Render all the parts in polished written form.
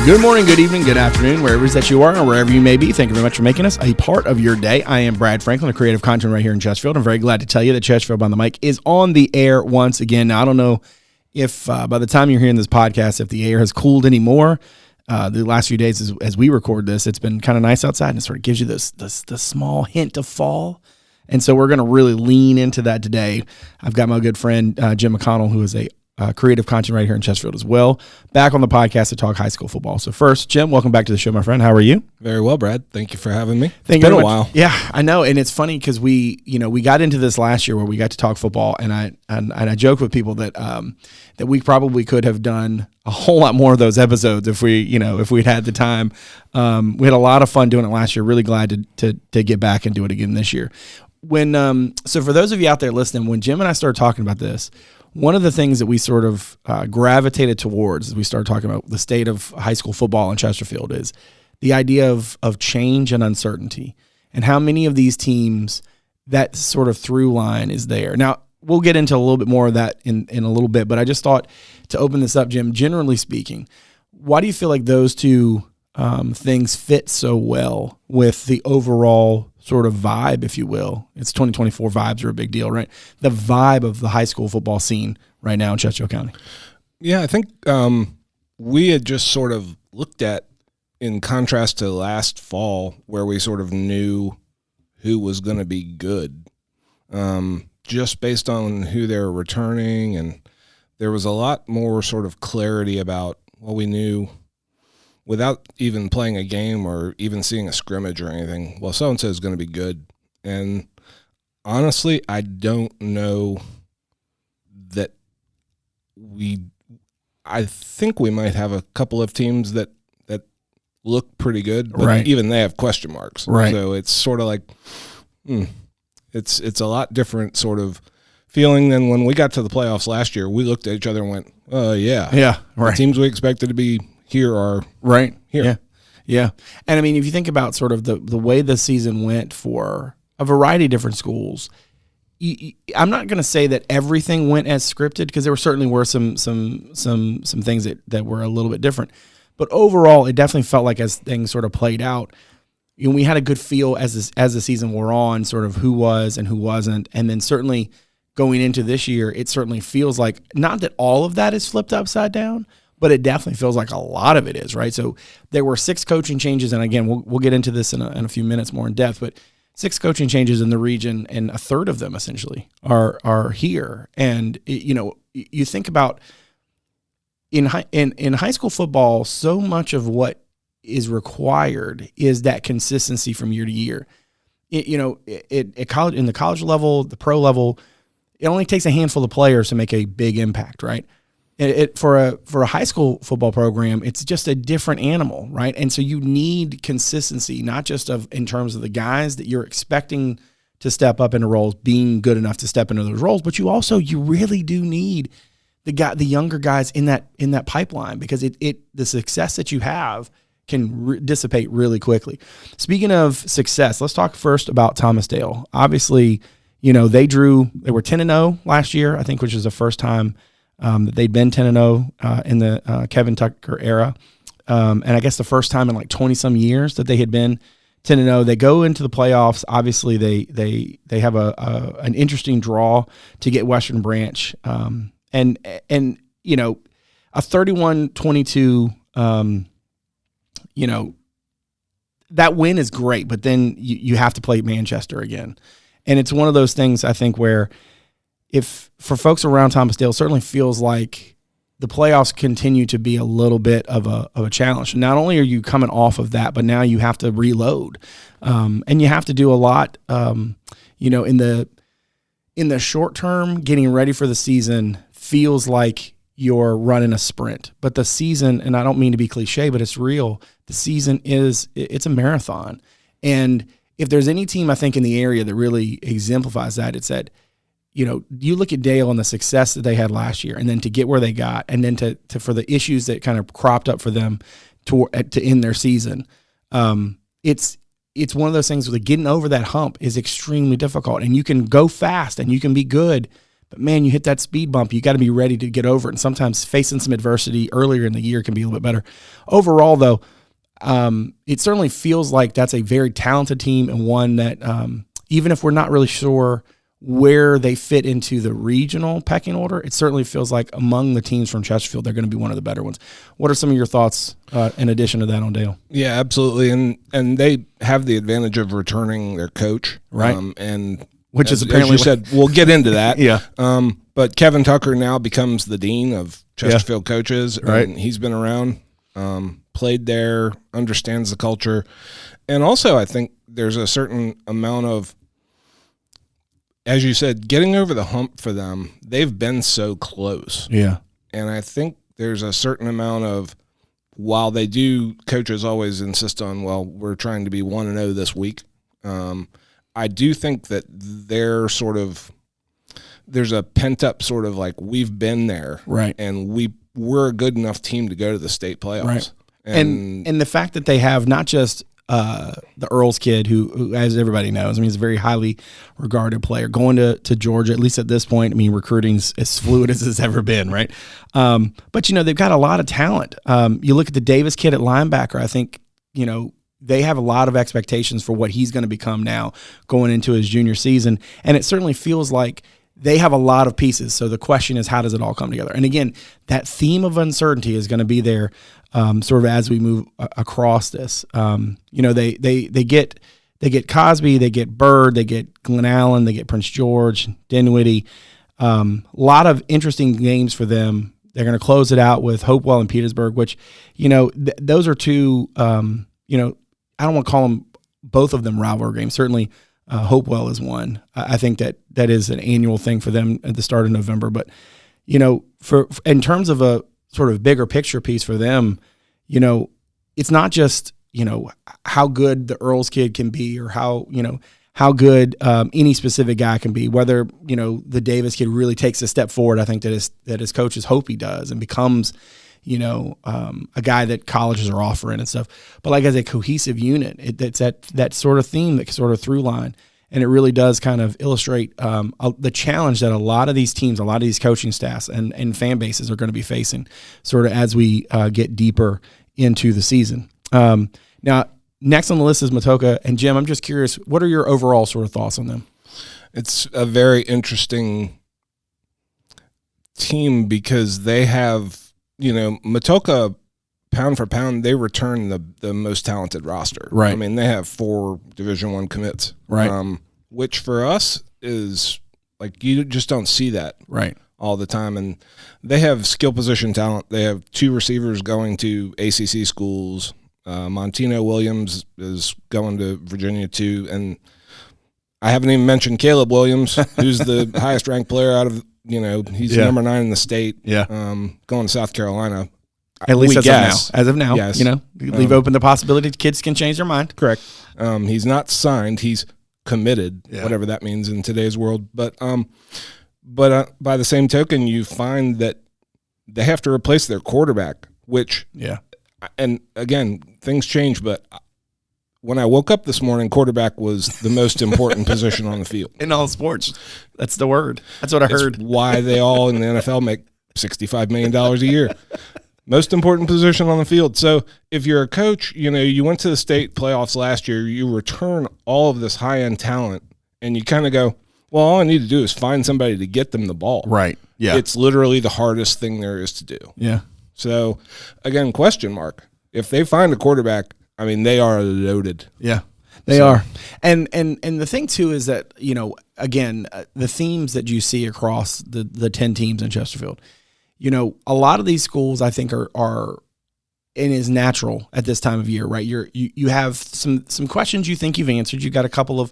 Good morning, good evening, good afternoon, wherever it is that you are or wherever you may be. Thank you very much for making us a part of your day. I am Brad Franklin, a creative content right here in Chesterfield. I'm very glad to tell you that Chesterfield Behind the Mic is on the air once again. Now, I don't know if by the time you're hearing this podcast, if the air has cooled anymore. The last few days as we record this, it's been kind of nice outside, and it sort of gives you this small hint of fall. And so we're going to really lean into that today. I've got my good friend, Jim McConnell, who is a creative content right here in Chesterfield as well, back on the podcast to talk high school football. So first, Jim, welcome back to the show, my friend. How are you? Very well, Brad. Thank you for having me. It's been a while. Yeah, I know, and it's funny because we got into this last year where we got to talk football, and I joke with people that that we probably could have done a whole lot more of those episodes if we'd had the time. We had a lot of fun doing it last year. Really glad to get back and do it again this year. So for those of you out there listening, when Jim and I started talking about this, one of the things that we sort of gravitated towards as we started talking about the state of high school football in Chesterfield is the idea of change and uncertainty, and how many of these teams, that sort of through line is there. Now, we'll get into a little bit more of that in a little bit, but I just thought to open this up, Jim, generally speaking, why do you feel like those two things fit so well with the overall sort of vibe, if you will? It's 2024, vibes are a big deal, right? The vibe of the high school football scene right now in Chesterfield County. Yeah, I think we had just sort of looked at, in contrast to last fall, where we sort of knew who was going to be good, just based on who they were returning, and there was a lot more sort of clarity about what we knew without even playing a game or even seeing a scrimmage or anything. Well, so-and-so is going to be good. And honestly, I don't know that I think we might have a couple of teams that look pretty good, but right. Even they have question marks. Right. So it's sort of like, it's a lot different sort of feeling than when we got to the playoffs last year. We looked at each other and went, yeah, right. The teams we expected to be here are right here. Yeah. And I mean, if you think about sort of the way the season went for a variety of different schools, I'm not going to say that everything went as scripted, because there certainly were some things that were a little bit different. But overall, it definitely felt like as things sort of played out, we had a good feel as the season wore on, sort of who was and who wasn't. And then certainly going into this year, it certainly feels like, not that all of that is flipped upside down, but it definitely feels like a lot of it is, right? So there were 6 coaching changes, and again, we'll get into this in a few minutes more in depth, but 6 coaching changes in the region, and a third of them essentially are here. And you think about in high school football, so much of what is required is that consistency from year to year. At college, in the college level, the pro level, it only takes a handful of players to make a big impact, right? For a high school football program, it's just a different animal, right? And so you need consistency, not just in terms of the guys that you're expecting to step up into roles, being good enough to step into those roles, but you really do need the younger guys in that pipeline, because the success that you have can dissipate really quickly. Speaking of success, let's talk first about Thomasdale. Obviously, they were 10-0 last year, I think, which is the first time that they'd been 10-0 in the Kevin Tucker era. And I guess the first time in like 20-some years that they had been 10-0. They go into the playoffs. Obviously, they have an interesting draw to get Western Branch. And a 31-22, that win is great, but then you have to play Manchester again. And it's one of those things, I think, where if for folks around Thomasdale, it certainly feels like the playoffs continue to be a little bit of a challenge. Not only are you coming off of that, but now you have to reload, and you have to do a lot. In the short term, getting ready for the season feels like you're running a sprint, but the season, and I don't mean to be cliche, but it's real. The season it's a marathon, and if there's any team I think in the area that really exemplifies that, it's that. You look at Dale and the success that they had last year, and then to get where they got, and then to for the issues that kind of cropped up for them to end their season. It's one of those things where getting over that hump is extremely difficult, and you can go fast and you can be good, But man, you hit that speed bump, you got to be ready to get over it. And sometimes facing some adversity earlier in the year can be a little bit better. Overall, though, it certainly feels like that's a very talented team, and one that even if we're not really sure where they fit into the regional pecking order, it certainly feels like among the teams from Chesterfield, they're going to be one of the better ones. What are some of your thoughts in addition to that on Dale? Yeah, absolutely. And they have the advantage of returning their coach. Right. And which is as apparently you said, we'll get into that. Yeah. But Kevin Tucker now becomes the dean of Chesterfield coaches. Right. And he's been around, played there, understands the culture. And also I think there's a certain amount of, as you said, getting over the hump for them. They've been so close. Yeah. And I think there's a certain amount of, while they do, coaches always insist on, well, we're trying to be 1-0 this week. I do think that there's a pent up sort of like, we've been there. Right. And we're a good enough team to go to the state playoffs. Right. And the fact that they have not just the Earls kid, who, as everybody knows, I mean, he's a very highly regarded player, going to Georgia, at least at this point. I mean, recruiting's as fluid as it's ever been, right? But, they've got a lot of talent. You look at the Davis kid at linebacker, I think, they have a lot of expectations for what he's going to become now going into his junior season. And it certainly feels like they have a lot of pieces. So the question is, how does it all come together? And again, that theme of uncertainty is going to be there sort of as we move across this. They get Cosby, they get Bird, they get Glen Allen, they get Prince George, Dinwiddie. A lot of interesting games for them. They're going to close it out with Hopewell and Petersburg, which, those are two, I don't want to call them both of them rivalry games. Certainly Hopewell is one. I think that is an annual thing for them at the start of November. But, for in terms of a sort of bigger picture piece for them, it's not just, how good the Earls kid can be, or how good any specific guy can be, whether, the Davis kid really takes a step forward. I think that his coaches hope he does and becomes, a guy that colleges are offering and stuff. But like as a cohesive unit, it's that sort of theme, that sort of through line. And it really does kind of illustrate the challenge that a lot of these teams, a lot of these coaching staffs and fan bases are going to be facing sort of as we get deeper into the season. Now, next on the list is Matoka. And Jim, I'm just curious, what are your overall sort of thoughts on them? It's a very interesting team because they have, Matoka, pound for pound, they return the most talented roster. Right. I mean, they have 4 Division I commits. Right. Which for us is like, you just don't see that right all the time. And they have skill position talent. They have 2 receivers going to ACC schools. Montino Williams is going to Virginia too. And I haven't even mentioned Caleb Williams, who's the highest ranked player out of, he's number 9 in the state. Yeah. Going to South Carolina. At least as of now, yes. Leave open the possibility kids can change their mind. Correct. He's not signed. He's committed, whatever that means in today's world. But by the same token, you find that they have to replace their quarterback, which, and again, things change, but when I woke up this morning, quarterback was the most important position on the field. In all sports. That's the word. That's what I heard. Why they all in the NFL make $65 million a year. Most important position on the field. So if you're a coach, you went to the state playoffs last year, you return all of this high-end talent, and you kind of go, well, all I need to do is find somebody to get them the ball. Right. Yeah. It's literally the hardest thing there is to do. Yeah. So, again, question mark. If they find a quarterback, I mean, they are loaded. Yeah, they are. And the thing, too, is that, again, the themes that you see across the 10 teams in Chesterfield, a lot of these schools, I think, are and is natural at this time of year, right? You have some questions you think you've answered. You've got a couple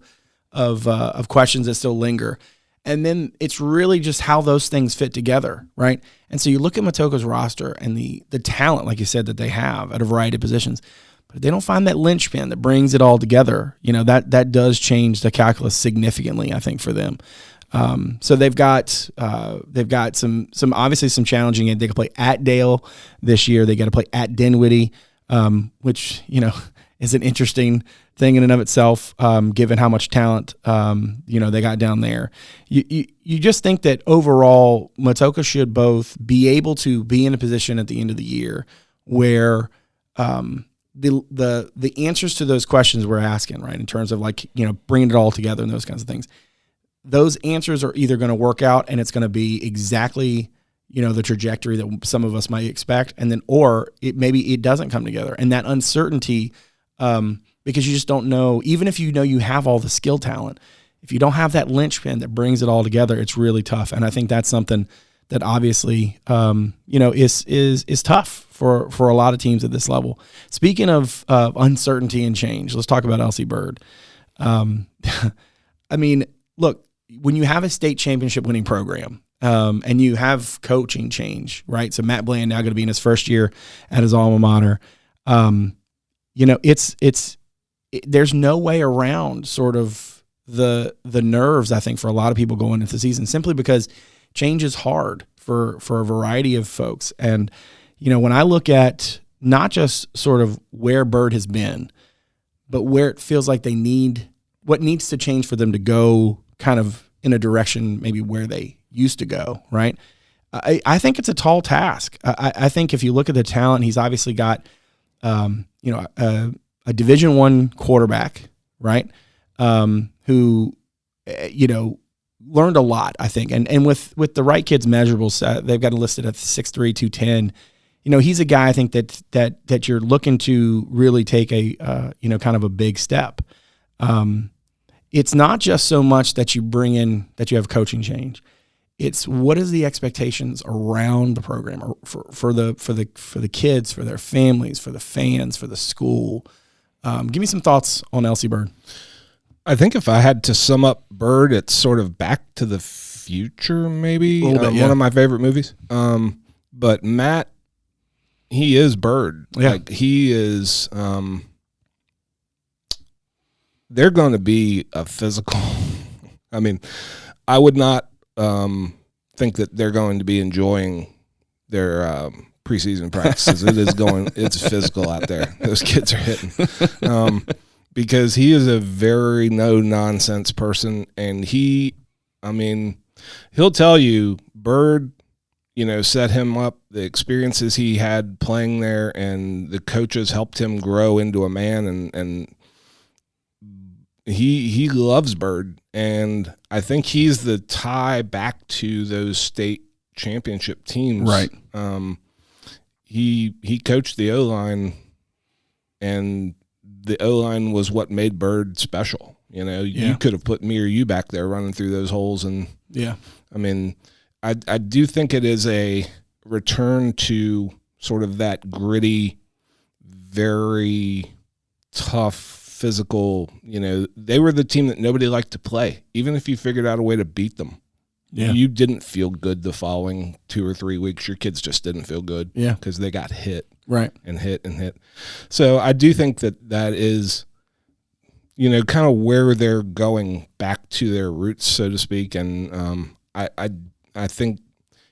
of questions that still linger. And then it's really just how those things fit together, right? And so you look at Matoka's roster and the talent, like you said, that they have at a variety of positions. But if they don't find that linchpin that brings it all together, that does change the calculus significantly, I think, for them. So they've got some obviously some challenging games. They can play at Dale this year. They got to play at Dinwiddie, which is an interesting thing in and of itself, given how much talent they got down there. You just think that overall Matoka should both be able to be in a position at the end of the year where the answers to those questions we're asking, right, in terms of bringing it all together and those kinds of things, those answers are either going to work out and it's going to be exactly the trajectory that some of us might expect, and then or maybe it doesn't come together, and that uncertainty. Because you just don't know, even if you have all the skill talent, if you don't have that linchpin that brings it all together, it's really tough. And I think that's something that obviously, is tough for a lot of teams at this level. Speaking of uncertainty and change, let's talk about Elsie Bird. I mean, look, when you have a state championship winning program, and you have coaching change, right? So Matt Bland now going to be in his first year at his alma mater. There's no way around sort of the nerves, I think, for a lot of people going into the season, simply because change is hard for a variety of folks. And, when I look at not just sort of where Bird has been, but where it feels like what needs to change for them to go kind of in a direction maybe where they used to go, right? I think it's a tall task. I think if you look at the talent, he's obviously got a Division I quarterback, right? Who, learned a lot, I think. And with the right kids' measurables, they've got him listed at 6'3", 210. He's a guy I think that you're looking to really take a, kind of a big step. It's not just so much that you bring in, that you have coaching change. It's what is the expectations around the program or for the kids, for their families, for the fans, for the school. Give me some thoughts on Elsie Bird. I think if I had to sum up Bird, it's sort of Back to the Future, maybe. One of my favorite movies. But Matt, he is Bird. Yeah. Like he is. They're going to be a physical. I mean, I would not think that they're going to be enjoying their preseason practices. It's physical out there. Those kids are hitting. Because he is a very no-nonsense person, and he'll tell you, Bird, set him up, the experiences he had playing there, and the coaches helped him grow into a man, and he loves Bird, and I think he's the tie back to those state championship teams. Right. He coached the O-line, and the O-line was what made Bird special. You could have put me or you back there running through those holes, and I do think it is a return to sort of that gritty, very tough, physical. They were the team that nobody liked to play, even if you figured out a way to beat them. Yeah. You didn't feel good the following 2 or 3 weeks. Your kids just didn't feel good because they got hit. Right. And hit and hit. So I do think that is, kind of where they're going back to their roots, so to speak. And I think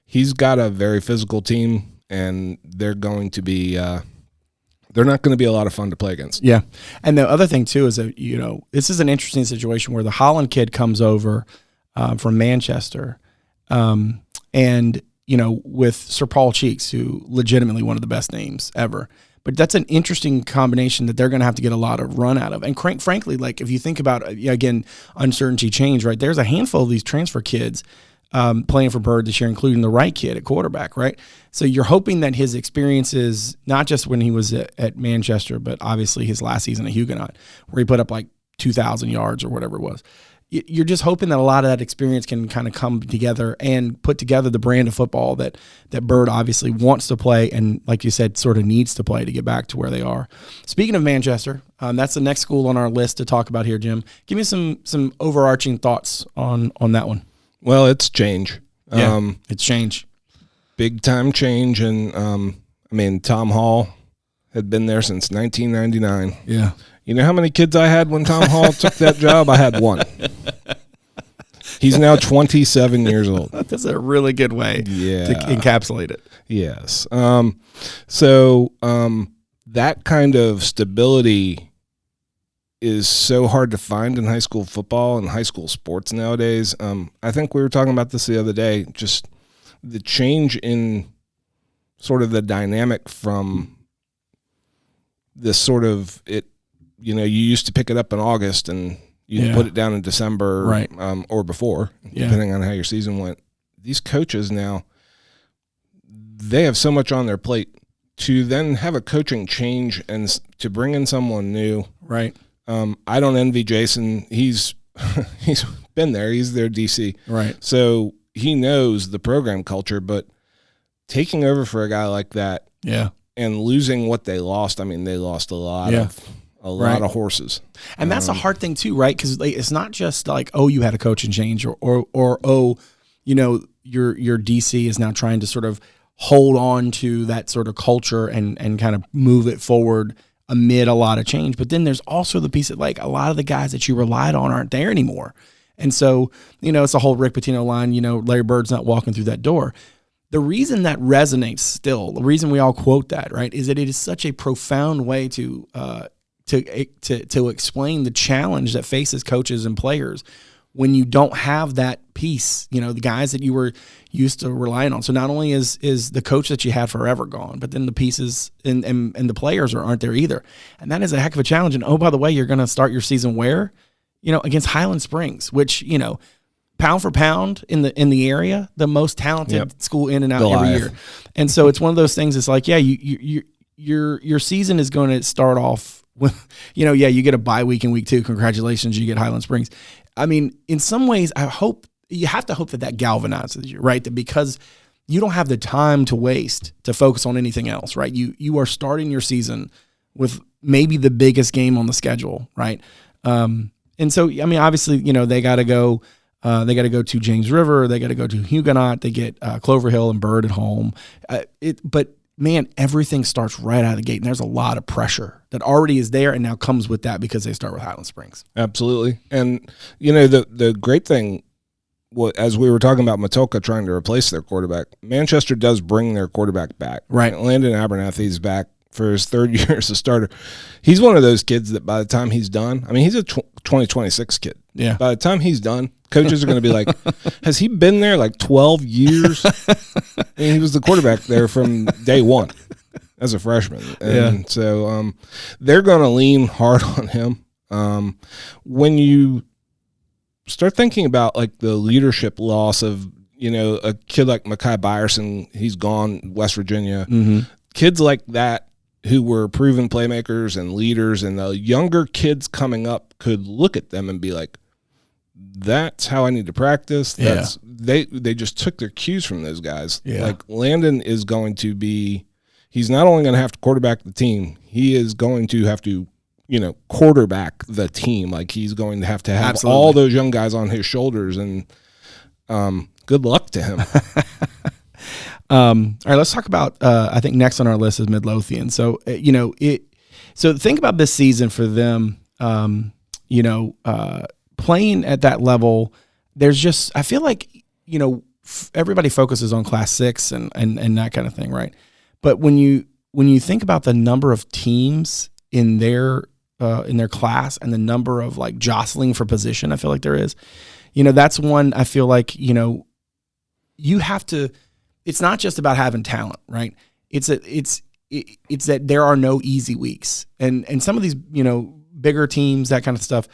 he's got a very physical team, and they're going to be they're not going to be a lot of fun to play against. Yeah. And the other thing too is that, this is an interesting situation where the Holland kid comes over from Manchester, and with Sir Paul Cheeks, who legitimately one of the best names ever. But that's an interesting combination that they're going to have to get a lot of run out of. And frankly, like if you think about, again, uncertainty change, right? There's a handful of these transfer kids playing for Bird this year, including the right kid at quarterback, right? So you're hoping that his experiences, not just when he was at Manchester, but obviously his last season at Huguenot, where he put up like 2,000 yards or whatever it was. You're just hoping that a lot of that experience can kind of come together and put together the brand of football that Bird obviously wants to play and, like you said, sort of needs to play to get back to where they are. Speaking of Manchester, that's the next school on our list to talk about here, Jim. Give me some overarching thoughts on that one. Well, it's change. Yeah, it's change. Big time change. And, Tom Hall had been there since 1999. Yeah. You know how many kids I had when Tom Hall took that job? I had one. He's now 27 years old. That's a really good way to encapsulate it. Yes. So that kind of stability is so hard to find in high school football and high school sports nowadays. I think we were talking about this the other day, just the change in sort of the dynamic from this sort of you used to pick it up in August and you put it down in December, right. Or before, depending on how your season went. These coaches now, they have so much on their plate to then have a coaching change and to bring in someone new. Right. I don't envy Jason. He's been there. He's their DC. Right. So he knows the program culture, but taking over for a guy like that, and losing what they lost. I mean, they lost a lot of horses, and that's a hard thing too, right? Because it's not just like, oh, you had a coaching change, or oh, your DC is now trying to sort of hold on to that sort of culture and kind of move it forward amid a lot of change. But then there's also the piece that, like, a lot of the guys that you relied on aren't there anymore. And so, it's a whole Rick Pitino line, Larry Bird's not walking through that door. The reason that resonates still, the reason we all quote that, right, is that it is such a profound way to explain the challenge that faces coaches and players when you don't have that piece, the guys that you were used to relying on. So not only is the coach that you had forever gone, but then the pieces and the players aren't there either. And that is a heck of a challenge. And oh, by the way, you're going to start your season where? Against Highland Springs, which, pound for pound in the area, the most talented school in and out every year. And so it's one of those things. It's like, your season is going to start off with, you get a bye week in week 2. Congratulations, you get Highland Springs. I mean, in some ways, you have to hope that galvanizes you, right? That because you don't have the time to waste to focus on anything else, right? You are starting your season with maybe the biggest game on the schedule, right? And so, I mean, obviously, they got to go. They got to go to James River. They got to go to Huguenot. They get Clover Hill and Bird at home. But man, everything starts right out of the gate, and there's a lot of pressure that already is there and now comes with that because they start with Highland Springs. Absolutely. And, the great thing, as we were talking about Matulka trying to replace their quarterback, Manchester does bring their quarterback back. Right. Landon Abernathy's back for his third year as a starter. He's one of those kids that by the time he's done, I mean, he's a 2026 kid. Yeah. By the time he's done, coaches are going to be like, has he been there like 12 years? I mean, he was the quarterback there from day one as a freshman. And so they're going to lean hard on him. When you start thinking about like the leadership loss of, a kid like Mekhi Byerson, he's gone, West Virginia. Mm-hmm. Kids like that who were proven playmakers and leaders, and the younger kids coming up could look at them and be like, that's how I need to practice. They just took their cues from those guys. Yeah. Like Landon is going to be, he's not only going to have to quarterback the team, he is going to have to, quarterback the team. Like he's going to have Absolutely. all those young guys on his shoulders, and good luck to him. All right, let's talk about, I think next on our list is Midlothian. So, so think about this season for them, playing at that level. There's just, I feel like, everybody focuses on Class 6 and that kind of thing, right? But when you think about the number of teams in their class and the number of like jostling for position, I feel like there is, that's one, I feel like, you have to, it's not just about having talent, right? It's that there are no easy weeks, and some of these bigger teams, that kind of stuff.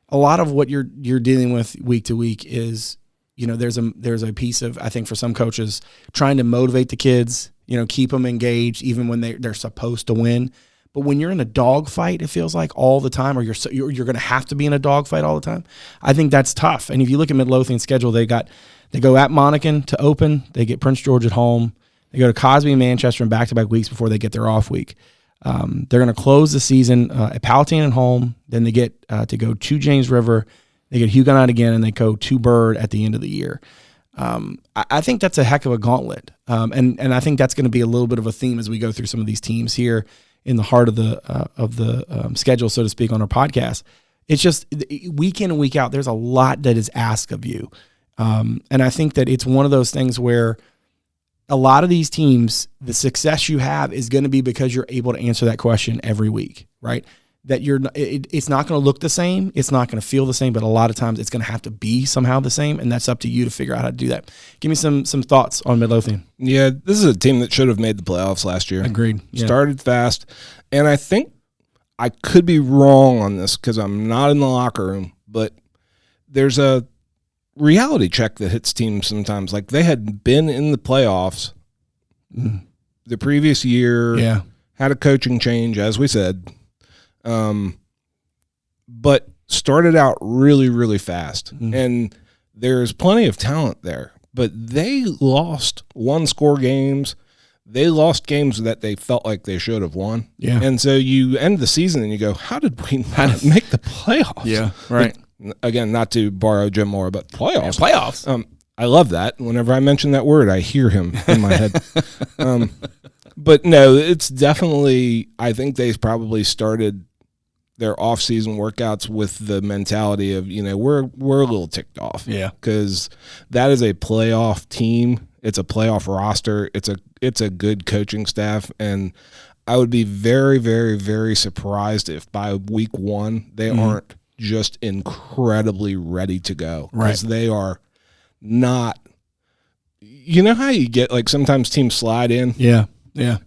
A lot of what you're dealing with week to week is there's a piece of, I think, for some coaches trying to motivate the kids, keep them engaged even when they're supposed to win. But when you're in a dogfight, it feels like all the time, or you're going to have to be in a dogfight all the time. I think that's tough. And if you look at Midlothian's schedule, they go at Monacan to open. They get Prince George at home. They go to Cosby and Manchester in back-to-back weeks before they get their off week. They're going to close the season at Palatine at home. Then they get to go to James River. They get Huguenot again, and they go to Bird at the end of the year. I think that's a heck of a gauntlet. And I think that's going to be a little bit of a theme as we go through some of these teams here in the heart of the schedule, so to speak, on our podcast. It's just week in and week out, there's a lot that is asked of you. And I think that it's one of those things where a lot of these teams, the success you have is going to be because you're able to answer that question every week, right? that it's not going to look the same. It's not going to feel the same, but a lot of times it's going to have to be somehow the same, and that's up to you to figure out how to do that. Give me some thoughts on Midlothian. Yeah, this is a team that should have made the playoffs last year. Agreed. Yeah. Started fast, and I think I could be wrong on this because I'm not in the locker room, but there's a reality check that hits teams sometimes. Like they had been in the playoffs the previous year, had a coaching change, as we said, but started out really, really fast. And there's plenty of talent there, but they lost one-score games. They lost games that they felt like they should have won. Yeah. And so you end the season and you go, how did we not make the playoffs? Yeah, right. Again, not to borrow Jim Moore, but playoffs. Yeah, playoffs. I love that. Whenever I mention that word, I hear him in my head. But no, it's definitely, I think they probably started their off-season workouts with the mentality of, we're a little ticked off. Yeah. Because that is a playoff team. It's a playoff roster. It's a good coaching staff. And I would be very, very, very surprised if by week one they aren't just incredibly ready to go. Because they are not, you know how you get, like, sometimes teams slide in? Yeah.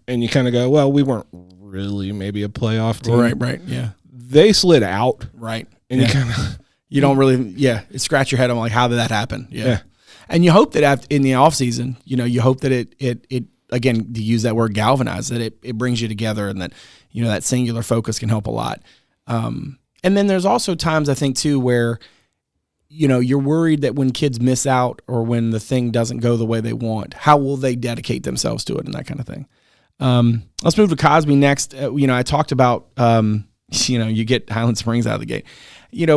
And you kind of go, well, we weren't really maybe a playoff team. Right, yeah. They slid out. Right. And you kind of, you don't really, scratch your head on, like, how did that happen? Yeah. And you hope that in the offseason, you hope that it again, to use that word galvanize, that it brings you together, and that, that singular focus can help a lot. And then there's also times, I think, too, where, you're worried that when kids miss out or when the thing doesn't go the way they want, how will they dedicate themselves to it and that kind of thing. Let's move to Cosby next. I talked about, you get Highland Springs out of the gate.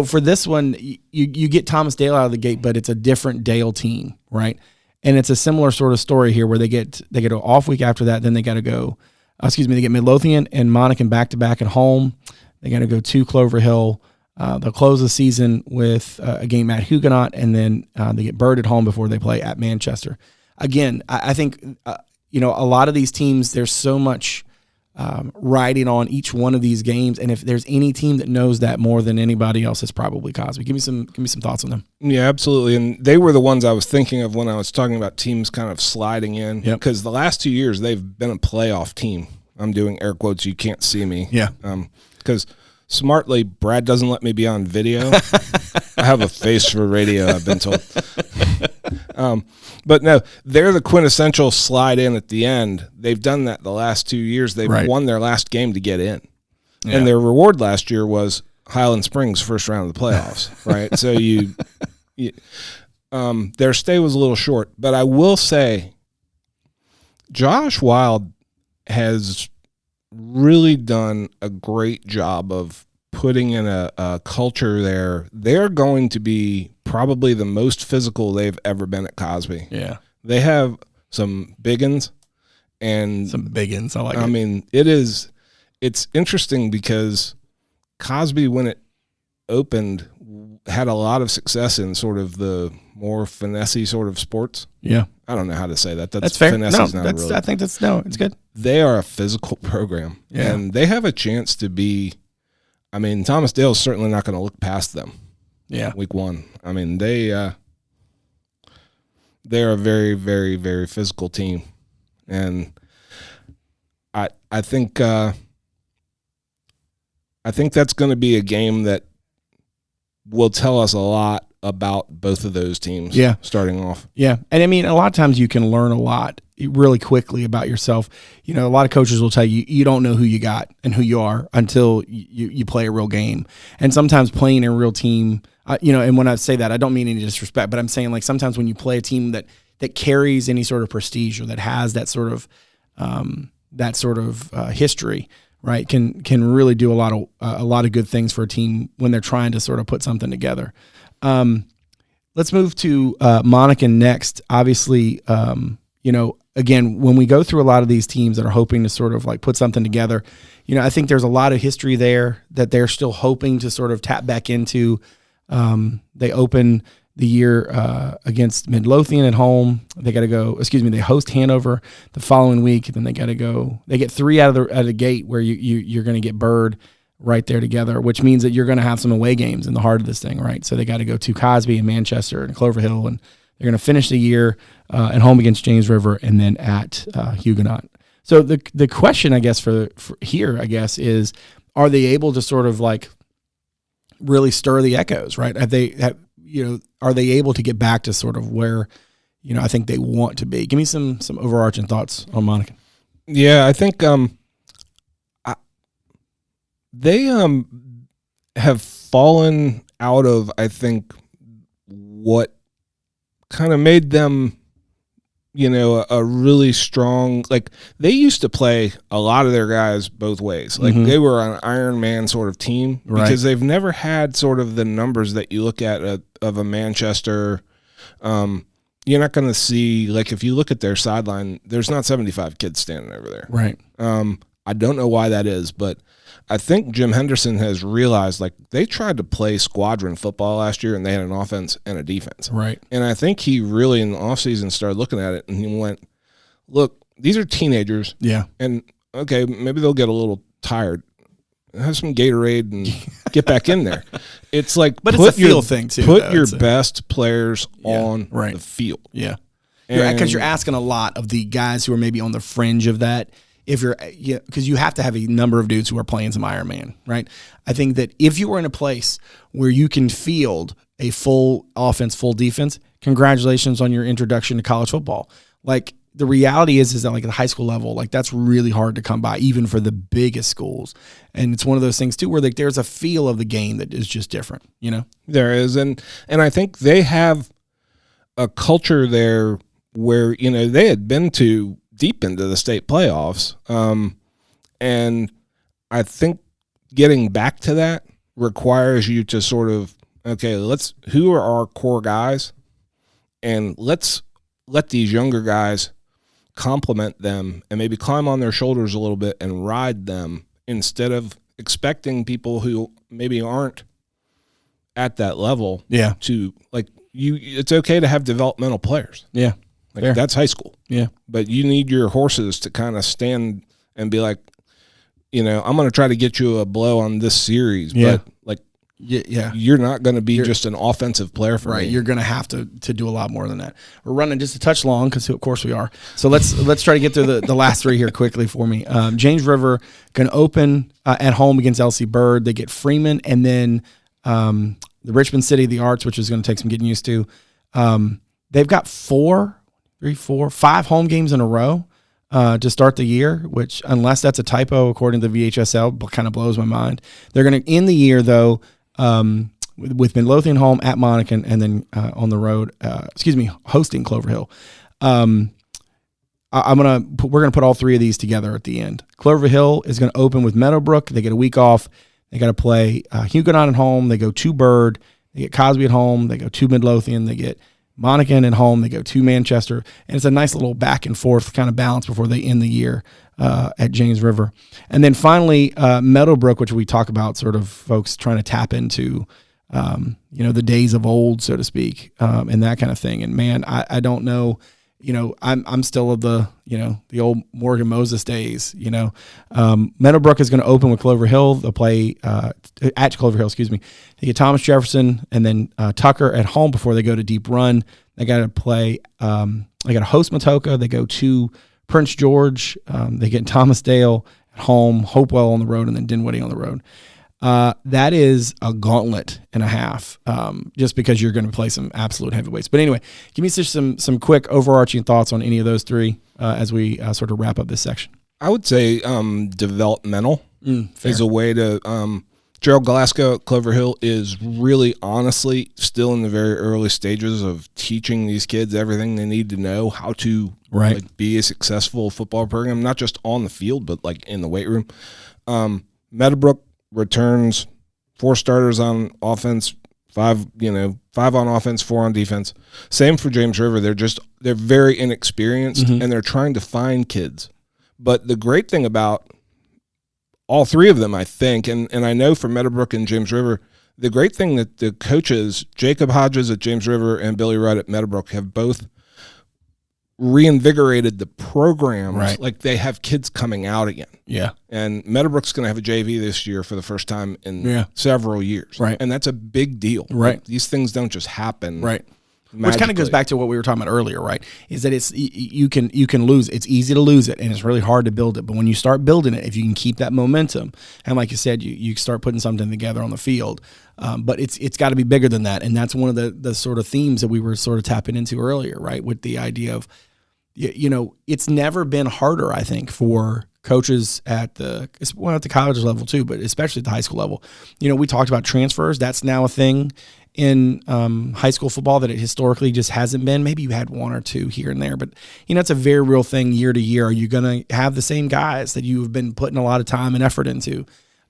For this one, you get Thomas Dale out of the gate, but it's a different Dale team, right? And it's a similar sort of story here where they get an off week after that. Then they got to go, they get Midlothian and Monacan back-to-back at home. They got to go to Clover Hill. They'll close the season with a game at Huguenot, and then they get Bird at home before they play at Manchester. Again, I think, a lot of these teams, there's so much riding on each one of these games, and if there's any team that knows that more than anybody else, it's probably Cosby. Give me some thoughts on them. Yeah, absolutely. And they were the ones I was thinking of when I was talking about teams kind of sliding in, because the last 2 years they've been a playoff team. I'm doing air quotes. You can't see me. Yeah. Because smartly, Brad doesn't let me be on video. I have a face for radio, I've been told. But no, they're the quintessential slide in at the end. They've done that the last 2 years. They've won their last game to get in. Yeah. And their reward last year was Highland Springs first round of the playoffs, right? So their stay was a little short. But I will say, Josh Wild has really done a great job of putting in a culture there. They're going to be probably the most physical they've ever been at Cosby. Yeah. They have some biggins. And some biggins. I like it. I mean, it's interesting because Cosby, when it opened, had a lot of success in sort of the more finesse-y sort of sports. Yeah. I don't know how to say that. That's fair. No, I think it's good. They are a physical program. Yeah. And they have a chance to be, Thomas Dale's certainly not going to look past them. Yeah. Week one. They're a very, very, very physical team. And I think that's going to be a game that will tell us a lot about both of those teams. Yeah. Starting off. Yeah. And a lot of times you can learn a lot really quickly about yourself. A lot of coaches will tell you, you don't know who you got and who you are until you play a real game. And sometimes playing a real team, and when I say that, I don't mean any disrespect, but I'm saying, like, sometimes when you play a team that carries any sort of prestige or that has that sort of history, right, can really do a lot of good things for a team when they're trying to sort of put something together. Let's move to Monacan next. Obviously, again, when we go through a lot of these teams that are hoping to sort of like put something together, I think there's a lot of history there that they're still hoping to sort of tap back into. They open the year against Midlothian at home. They host Hanover the following week. Then they got to go. They get 3 out of the gate where you're going to get Bird right there together, which means that you're going to have some away games in the heart of this thing, right? So they got to go to Cosby and Manchester and Clover Hill, and they're going to finish the year at home against James River and then at Huguenot. So the question, I guess, for here, I guess, is, are they able to sort of like really stir the echoes, right? Are they able to get back to sort of where, I think they want to be? Give me some overarching thoughts on Monacan. Yeah, I think they have fallen out of, I think, what kind of made them, a really strong, like, they used to play a lot of their guys both ways. Like, they were an Iron Man sort of team, because they've never had sort of the numbers that you look at of a Manchester. You're not going to see, like, if you look at their sideline, there's not 75 kids standing over there. Right. I don't know why that is, but I think Jim Henderson has realized, like, they tried to play squadron football last year, and they had an offense and a defense. Right. And I think he really, in the offseason, started looking at it, and he went, look, these are teenagers. Yeah. And, okay, maybe they'll get a little tired. Have some Gatorade and get back in there. It's like, but it's a feel thing too. Put your best players on the field. Yeah, because you're asking a lot of the guys who are maybe on the fringe of that. If you're, because you have to have a number of dudes who are playing some Ironman, right? I think that if you are in a place where you can field a full offense, full defense, congratulations on your introduction to college football. Like, the reality is that, like, at the high school level, like, that's really hard to come by, even for the biggest schools. And it's one of those things too, where, like, there's a feel of the game that is just different, There is, and I think they have a culture there where, they had been to deep into the state playoffs, and I think getting back to that requires you to sort of, okay, who are our core guys, and let's let these younger guys compliment them and maybe climb on their shoulders a little bit and ride them, instead of expecting people who maybe aren't at that level to, like, it's okay to have developmental players. Yeah. Like, that's high school. Yeah. But you need your horses to kind of stand and be like, I'm going to try to get you a blow on this series, but, like, you're not going to be just an offensive player for me. You're going to have to do a lot more than that. We're running just a touch long, because of course we are. So let's try to get through the last three here quickly for me. James River going to open at home against LC Bird. They get Freeman, and then the Richmond City of the Arts, which is going to take some getting used to. They've got 5 home games in a row to start the year, which, unless that's a typo according to VHSL, kind of blows my mind. They're going to end the year, though, with Midlothian home, at Monacan, and then on the road, hosting Clover Hill. We're gonna put all three of these together at the end. Clover Hill is going to open with Meadowbrook. They get a week off. They got to play Huguenot at home. They go to Bird. They get Cosby at home. They go to Midlothian. They get Monacan at home. They go to Manchester, and it's a nice little back and forth kind of balance before they end the year at James River. And then finally, Meadowbrook, which we talk about, sort of folks trying to tap into, the days of old, so to speak, and that kind of thing. And man, I don't know, I'm still of the old Morgan Moses days. Meadowbrook is going to open with Clover Hill. They'll play at Clover Hill, They get Thomas Jefferson and then Tucker at home before they go to Deep Run. They got to play. They got to host Matoka. They go to Prince George. They get Thomasdale at home, Hopewell on the road, and then Dinwiddie on the road. That is a gauntlet and a half, just because you're going to play some absolute heavyweights. But anyway, give me just some quick overarching thoughts on any of those three as we sort of wrap up this section. I would say developmental is a way to Gerald Glasgow at Clover Hill is really, honestly, still in the very early stages of teaching these kids everything they need to know how to be a successful football program, not just on the field, but like in the weight room. Meadowbrook returns 4 starters on offense, 5 on offense, 4 on defense. Same for James River. They're very inexperienced, and they're trying to find kids. But the great thing about all three of them, I think, and I know for Meadowbrook and James River, the great thing that the coaches, Jacob Hodges at James River and Billy Rudd at Meadowbrook, have both reinvigorated the programs. Right. Like they have kids coming out again. Yeah. And Meadowbrook's going to have a JV this year for the first time in several years. Right. And that's a big deal. Right. Like, these things don't just happen. Right. Magically. Which kind of goes back to what we were talking about earlier, right? Is that you can lose. It's easy to lose it, and it's really hard to build it. But when you start building it, if you can keep that momentum, and like you said, you start putting something together on the field. But it's got to be bigger than that, and that's one of the sort of themes that we were sort of tapping into earlier, right? With the idea of, it's never been harder, I think, for coaches at the college level too, but especially at the high school level. We talked about transfers. That's now a thing in high school football that it historically just hasn't been. Maybe you had one or two here and there, but it's a very real thing year to year. Are you going to have the same guys that you have been putting a lot of time and effort into?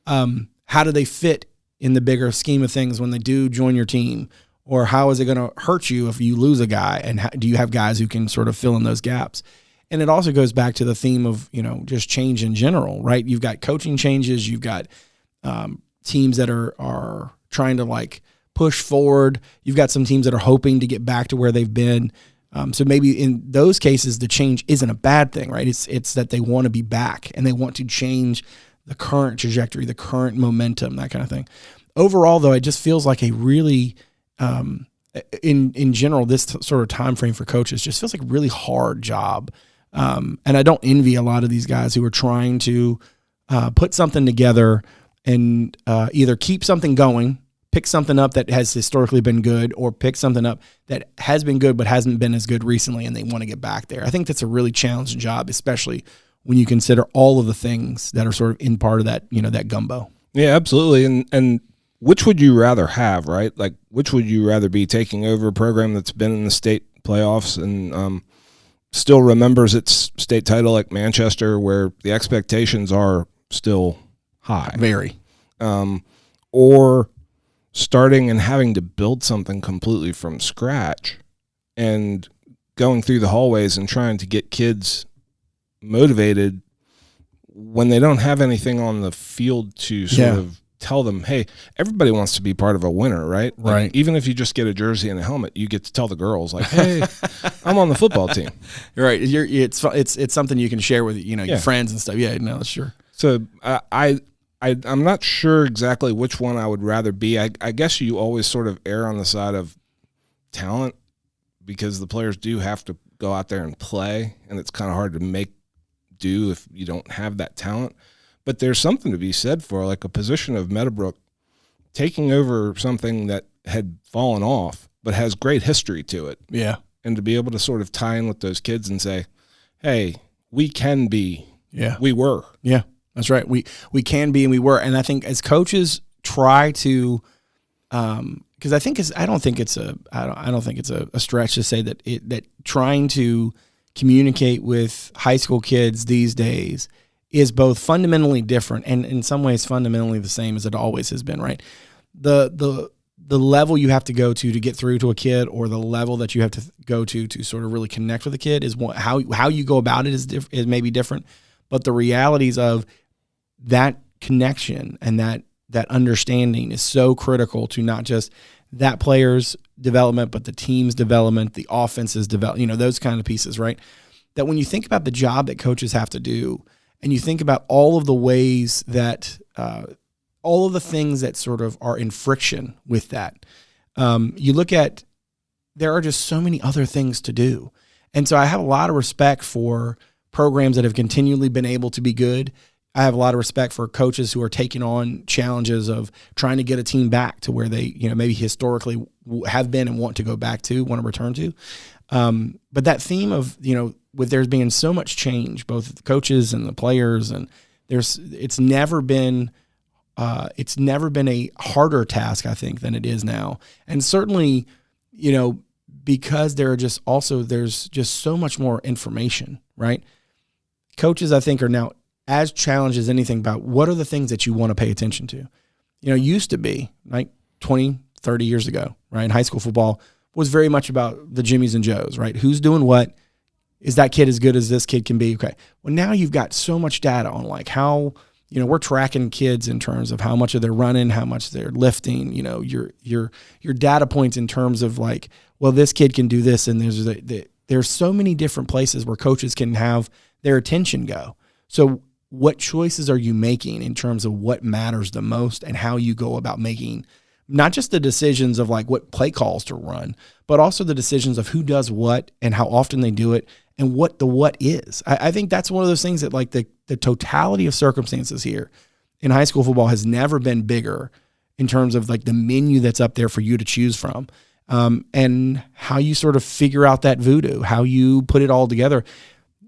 How do they fit in the bigger scheme of things when they do join your team? Or how is it going to hurt you if you lose a guy? And do you have guys who can sort of fill in those gaps? And it also goes back to the theme of, just change in general, right? You've got coaching changes. You've got teams that are trying to push forward. You've got some teams that are hoping to get back to where they've been. So maybe in those cases, the change isn't a bad thing, right? It's that they want to be back and they want to change the current trajectory, the current momentum, that kind of thing. Overall, though, it just feels like a really, in general, this sort of time frame for coaches just feels like a really hard job. And I don't envy a lot of these guys who are trying to put something together and either keep something going, pick something up that has historically been good, or pick something up that has been good but hasn't been as good recently, and they want to get back there. I think that's a really challenging job, especially when you consider all of the things that are sort of in part of that, that gumbo. Yeah, absolutely. And which would you rather have, right? Like, which would you rather be, taking over a program that's been in the state playoffs and still remembers its state title, like Manchester, where the expectations are still high? Very. Or starting and having to build something completely from scratch and going through the hallways and trying to get kids motivated when they don't have anything on the field to sort of tell them, hey, everybody wants to be part of a winner, right? Right. Even if you just get a jersey and a helmet, you get to tell the girls, like, hey, I'm on the football team. You're right. It's something you can share with your friends and stuff. Yeah, no, sure. So I'm not sure exactly which one I would rather be. I guess you always sort of err on the side of talent because the players do have to go out there and play, and it's kind of hard to make do if you don't have that talent. But there's something to be said for like a position of Meadowbrook taking over something that had fallen off but has great history to it. Yeah. And to be able to sort of tie in with those kids and say, hey, we can be. Yeah. We were. Yeah. That's right. We can be and we were. And I think as coaches try to because I don't think it's a stretch to say that trying to communicate with high school kids these days is both fundamentally different and in some ways fundamentally the same as it always has been, right? The level you have to go to get through to a kid, or the level that you have to go to sort of really connect with a kid, is how you go about it is maybe different. But the realities of that connection and that understanding is so critical to not just that player's development, but the team's development, the offense's development, those kind of pieces, right? That when you think about the job that coaches have to do, and you think about all of the ways that, all of the things that sort of are in friction with that, you look at, there are just so many other things to do. And so I have a lot of respect for programs that have continually been able to be good. I have a lot of respect for coaches who are taking on challenges of trying to get a team back to where they, maybe historically have been and want to go back to, want to return to. But that theme of, with there's being so much change, both the coaches and the players, and it's never been a harder task, I think, than it is now. And certainly, because there's just so much more information, right? Coaches, I think, are now as challenged as anything about what are the things that you want to pay attention to. Used to be like 20, 30 years ago, right? High school football was very much about the Jimmies and Joes, right? Who's doing what? Is that kid as good as this kid can be? Okay. Well, now you've got so much data on like how, we're tracking kids in terms of how much of they're running, how much they're lifting, your data points in terms of like, well, this kid can do this, and there's there's so many different places where coaches can have their attention go. So what choices are you making in terms of what matters the most and how you go about making not just the decisions of like what play calls to run, but also the decisions of who does what and how often they do it and what the what is. I think that's one of those things that like the totality of circumstances here in high school football has never been bigger in terms of like the menu that's up there for you to choose from. And how you sort of figure out that voodoo, how you put it all together.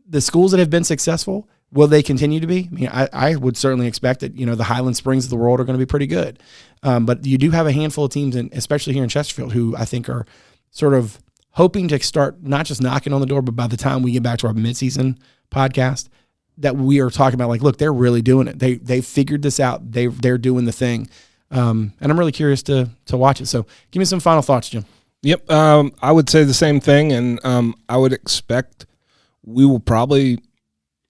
The schools that have been successful, will they continue to be? I mean, I would certainly expect that, the Highland Springs of the world are going to be pretty good. But you do have a handful of teams, and especially here in Chesterfield, who I think are sort of hoping to start not just knocking on the door, but by the time we get back to our midseason podcast, that we are talking about like, look, they're really doing it. They figured this out. They're doing the thing. And I'm really curious to watch it. So give me some final thoughts, Jim. Yep. I would say the same thing. And I would expect we will probably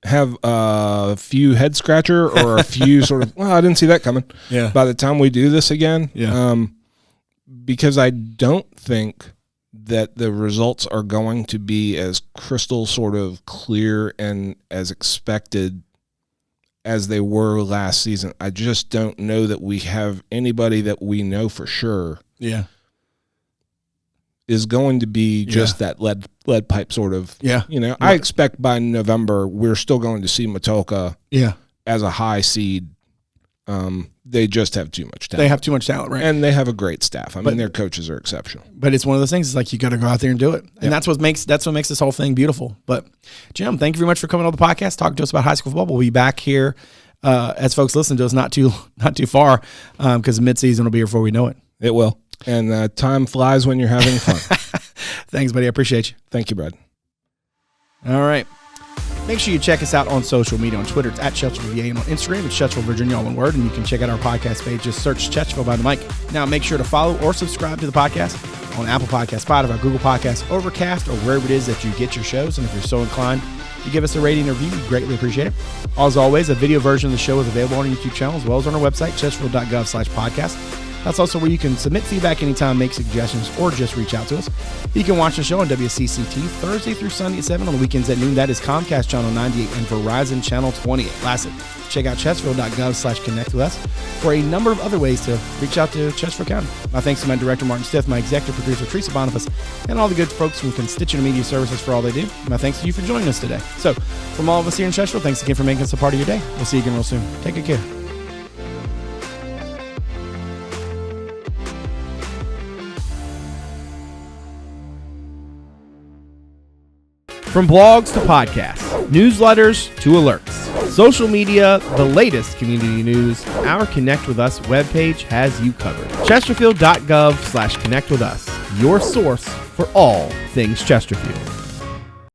have a few head scratcher or a few sort of, well, I didn't see that coming. Yeah. By the time we do this again. Yeah. Because I don't think that the results are going to be as crystal sort of clear and as expected as they were last season. I just don't know that we have anybody that we know for sure. Yeah. Is going to be just that lead pipe sort of. Yeah. I expect by November we're still going to see Matulka as a high seed. They just have too much talent. They have too much talent, right? And they have a great staff. I mean, their coaches are exceptional. But it's one of those things. It's like you got to go out there and do it, and that's what makes this whole thing beautiful. But Jim, thank you very much for coming on the podcast, talking to us about high school football. We'll be back here as folks listen to us not too far because midseason will be here before we know it. It will. And time flies when you're having fun. Thanks, buddy. I appreciate you. Thank you, Brad. All right. Make sure you check us out on social media. On Twitter, it's at Chesterfield VA, and on Instagram, it's Chesterfield Virginia, all one word. And you can check out our podcast page. Just search Chesterfield Behind the Mic. Now, make sure to follow or subscribe to the podcast on Apple Podcasts, Spotify, Google Podcasts, Overcast, or wherever it is that you get your shows. And if you're so inclined, you give us a rating and review. We greatly appreciate it. As always, a video version of the show is available on our YouTube channel as well as on our website, Chesterfield.gov/podcast. That's also where you can submit feedback anytime, make suggestions, or just reach out to us. You can watch the show on WCCT Thursday through Sunday at 7, on the weekends at noon. That is Comcast Channel 98 and Verizon Channel 28. Lastly, check out Chesterfield.gov/connect with us for a number of other ways to reach out to Chesterfield County. My thanks to my director, Martin Stith, my executive producer, Teresa, Bonifas, and all the good folks from Constituent Media Services for all they do. My thanks to you for joining us today. So, from all of us here in Chesterfield, thanks again for making us a part of your day. We'll see you again real soon. Take good care. From blogs to podcasts, newsletters to alerts, social media, the latest community news, our Connect With Us webpage has you covered. Chesterfield.gov/connect with us, your source for all things Chesterfield.